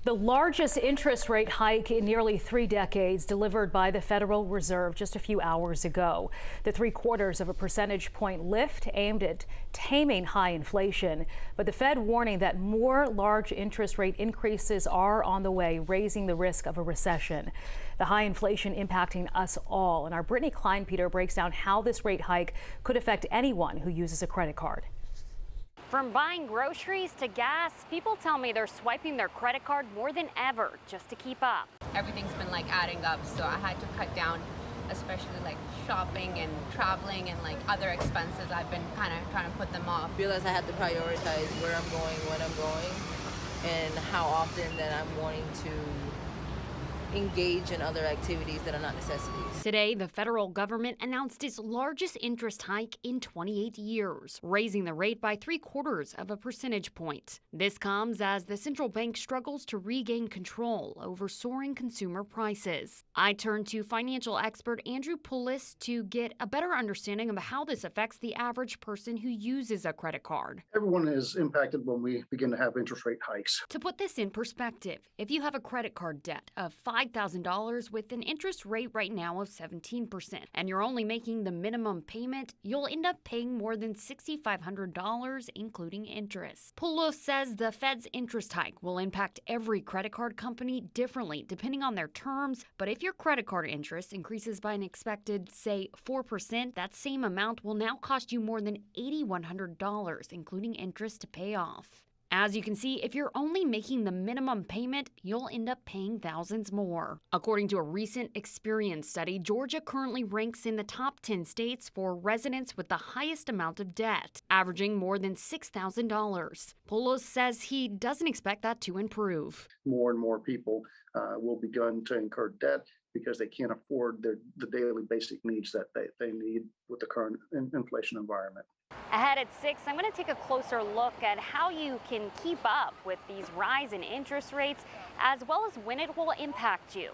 The largest interest rate hike in nearly 3 decades delivered by the Federal Reserve just a few hours ago. The 3/4 of a percentage point lift aimed at taming high inflation. But the Fed warning that more large interest rate increases are on the way, raising the risk of a recession. The high inflation impacting us all. And our Brittany Kleinpeter breaks down how this rate hike could affect anyone who uses a credit card. From buying groceries to gas, people tell me they're swiping their credit card more than ever just to keep up. Everything's been adding up, so I had to cut down, especially shopping and traveling and other expenses. I've been kind of trying to put them off. I realized I had to prioritize where I'm going, when I'm going, and how often that I'm wanting to engage in other activities that are not necessities. Today, the federal government announced its largest interest hike in 28 years, raising the rate by 3/4 of a percentage point. This comes as the central bank struggles to regain control over soaring consumer prices. I turned to financial expert Andrew Pullis to get a better understanding of how this affects the average person who uses a credit card. Everyone is impacted when we begin to have interest rate hikes. To put this in perspective, if you have a credit card debt of $5,000 with an interest rate right now of 17%, and you're only making the minimum payment, you'll end up paying more than $6,500, including interest. Pullos says the Fed's interest hike will impact every credit card company differently depending on their terms, but if your credit card interest increases by an expected, say, 4%, that same amount will now cost you more than $8,100, including interest to pay off. As you can see, if you're only making the minimum payment, you'll end up paying thousands more. According to a recent Experian study, Georgia currently ranks in the top 10 states for residents with the highest amount of debt, averaging more than $6,000. Polos says he doesn't expect that to improve. More and more people will begin to incur debt because they can't afford the daily basic needs that they need with the current inflation environment. Ahead at 6, I'm going to take a closer look at how you can keep up with these rise in interest rates, as well as when it will impact you.